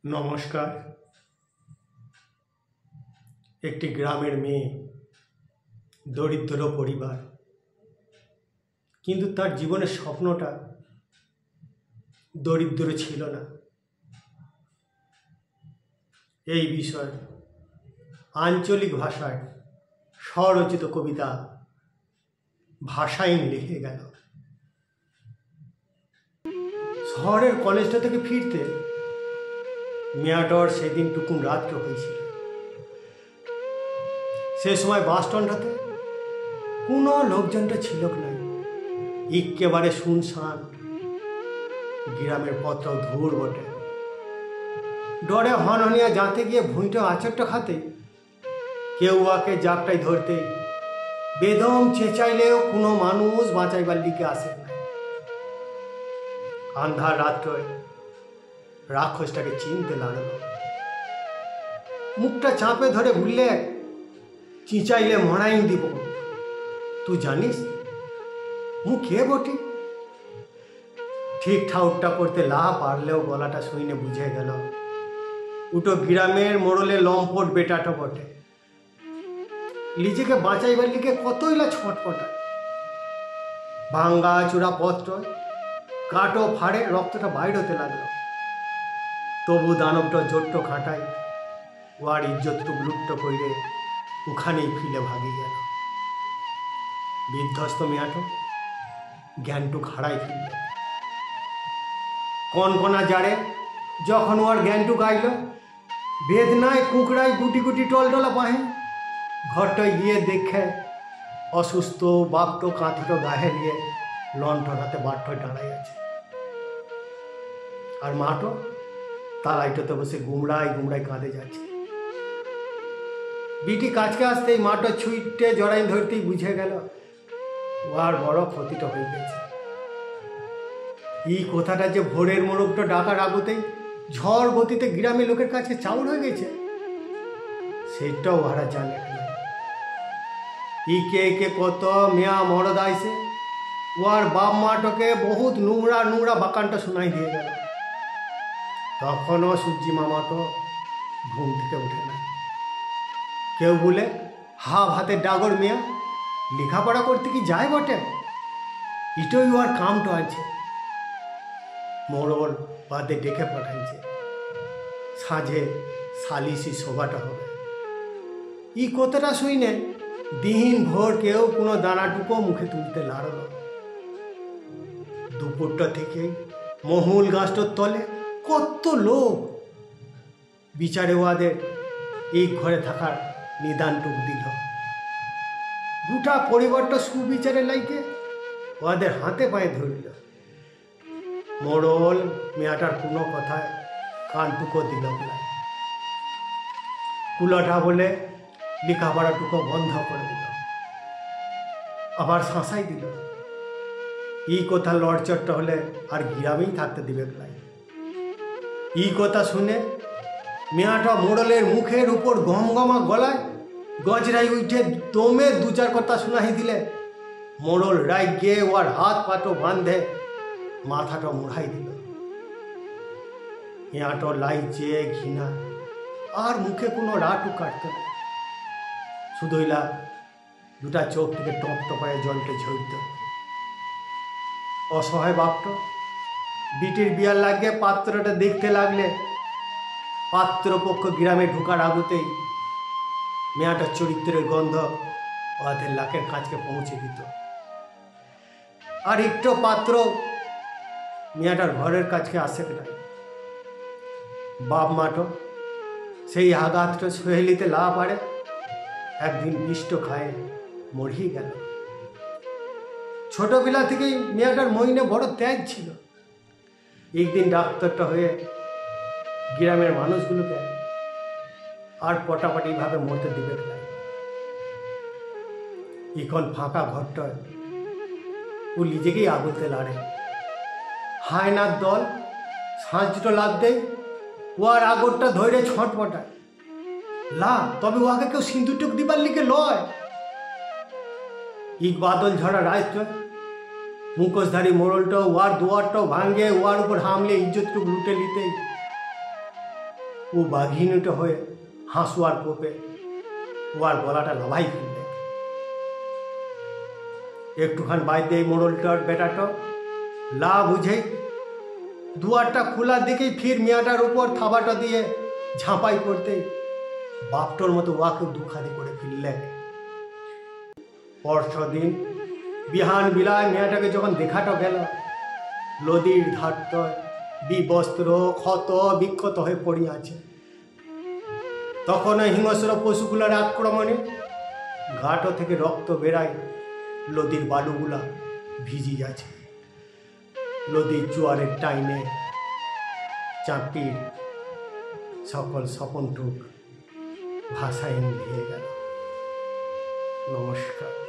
নমস্কার। একটি গ্রামের মেয়ে, দরিদ্র পরিবার, কিন্তু তার জীবনের স্বপ্নটা দরিদ্র ছিল না। এই বিষয়ে আঞ্চলিক ভাষায় স্বরচিত কবিতা ভাষাহীন লিখে গেল। শহরের কলেজটা থেকে ফিরতে মেয়াটর সেদিন টুকুন রাত্র হয়েছিল। সে সময় বাস স্ট্যান্ডটাতে কোনো লোকজনটা ছিল না, একেবারে শুনশান। গ্রামের পথটাও ধূর বটে। ডরে হনহনিয়া যাতে গিয়ে ভুঁইটা আচরটা খাতে কেউ আকে জাপটাই ধরতে বেদম চেঁচাইলেও কোনো মানুষ বাঁচাইবার দিকে আসে না। আন্ধার রাত্রে রাক্ষসটাকে চিনতে লাগলো। মুখটা চাপে ধরে ভুললে চিঁচাইলে মরাই দিব। তুই জানিস মু কে বটি? ঠিক ঠাউটটা করতে লা পারলেও গলাটা শুনে বুঝে গেল উটো গ্রামের মোড়লে লম্পট বেটাটা বটে। নিজেকে বাঁচাইবার লিগে কতইলা ছটপটায়। ভাঙ্গা চূড়া পত্র কাটো ফাড়ে রক্তটা বাইর হতে লাগলো। তবু দানবটা জোট্ট খাটাই ওয়ার ইজ্জতটুক লুপ্ত কইরে ওখানেই ফিলে ভাগি গেল। বিধ্বস্ত মেয়াটো জ্ঞানটুক হারাই ফিরল। কনকনা জাড়ে যখন ওর জ্ঞানটুক আইল, বেদনায় কুকড়ায় গুটি গুটি টলটলা পাহে। ঘরটা গিয়ে দেখে অসুস্থ বাপটো কাঁথটো গায়ে নিয়ে লণ্ঠনাতে বাট্টয় দাঁড়াই আছে। আর মাটো তালাইটোতে বসে গুমড়াই গুমড়াই কাঁদে যাচ্ছে। বিটি কাছকে আসতে এই মাটো ছুঁইটে জড়াই ধরতেই বুঝে গেল ওর বড় ক্ষতিটা হয়ে গেছে। এই কথাটা যে ভোরের মোরগটা ডাকার আগুতেই ঝড় গতিতে গ্রামের লোকের কাছে চাউর হয়ে গেছে সেটাও ওরা জানে না। কে কে কত মেয়া মরদ আইছে ওর বাপ মাটোকে বহুত নোংরা নোংরা বাকানটা শোনাই দিয়ে গেল। তখনও সূর্যি মামা তো ঘুম থেকে উঠে না। কেউ বলে হাতে ডাগর মেয়া লেখাপড়া করতে কি যায় বটে, এটাই ওর কামটা আছে। মোড়ল বাদে ডেকে পাঠাইছে, সাঁঝে সালিসি সভাটা হবে। ই কথাটা শুনে দিন ভোর কেউ কোনো দানাটুকু মুখে তুলতে লাড়ল। দুপুরটা থেকে মহুল গাছটার তলে কত লোক বিচারে ওদের এই ঘরে থাকার নিদানটুক দিল। গোটা পরিবারটা সুবিচারে লাইকে ওদের হাতে পায়ে ধরল। মোড়ল মেয়াটার কোনো কথায় কানটুকো দিল না। কুলাটা বলে লেখাপড়াটুকু বন্ধ করে দিল, আবার শাঁসাই দিল। এই কথা লড়চট্টা হলে আর গ্রামেই থাকতে দিবে না। এই কথা শুনে মেয়াটা মোড়লের মুখের উপর গমগমা গলায় গজরাই উঠে দমে দু চার কথা শোনাই দিলে মোড়ল রাই গিয়ে ওর হাত পাটো বাঁধে মাথাটা মুড়াই দিল। মেয়াটো লাই চেয়ে ঘৃণা আর মুখে কোনো রাটু কাটত না, শুধুইলা দুটা চোখ থেকে টপ টপায় জলকে ঝরত। অসহায় বাপটো বিটির বিয়ার লাগিয়ে পাত্রটা দেখতে লাগলে পাত্রপক্ষ গ্রামে ঢুকার আগুতেই মেয়াটার চরিত্রের গন্ধ ওদের লাকের কাছকে পৌঁছে দিত। আর একটু পাত্র মেয়াটার ঘরের কাছকে আসে না। বাপ মাটো সেই আঘাতটা সহেলিতে লা পারে একদিন বিষ্ট খায় মরিয়ে গেল। ছোটবেলা থেকেই মেয়াটার মইনে বড় ত্যাগ ছিল। একদিন ডাক্তারটা হয়ে গ্রামের মানুষগুলোকে আর পটাপটি ভাবে মরতে দিবে না। এখন ফাঁকা ঘরটায় ও নিজেকেই আগুলতে লাড়ে। হায়নার দল সাঁজটো লাভ দেয়, ও আর আগরটা ধরে ছটপটায় লা, তবে ওকে কেউ সিঁদুরটুক দিবার লিগে লয়। ইক বাদল ঝরা রাত মুখোশধারী মোড়লটাও ওয়ার দুয়ারটাও ভাঙ্গে ওয়ার উপর হামলে ইজ্জতটুক লুটে নিতেই ও বাঘিনীটা হয়ে হাঁসুয়ার কোপে ওর গলাটা লাভাই ফেললে। একটুখান বাইরে এই মোড়লটার বেটাটা লা বুঝে দুয়ারটা খোলার দিকেই ফির মেয়াটার উপর থাবাটা দিয়ে ঝাঁপাই করতে বাপটোর মতো ওয়াকে দুখানি করে ফেললেন। পরশদিন বিহান বিলায় মেয়েটাকে যখন দেখাটা গেল, নদীর ধারটায় বিবস্ত্র ক্ষত বিক্ষত হয়ে পড়িয়াছে। তখন হিংস্র পশুগুলার আক্রমণে ঘাটো থেকে রক্ত বেড়ায়, নদীর বালুগুলা ভিজি যাচ্ছে। নদীর জোয়ারের টাইনে চাঁদটির সকল স্বপনটুক ভাষায় মিলিয়ে গেল। নমস্কার।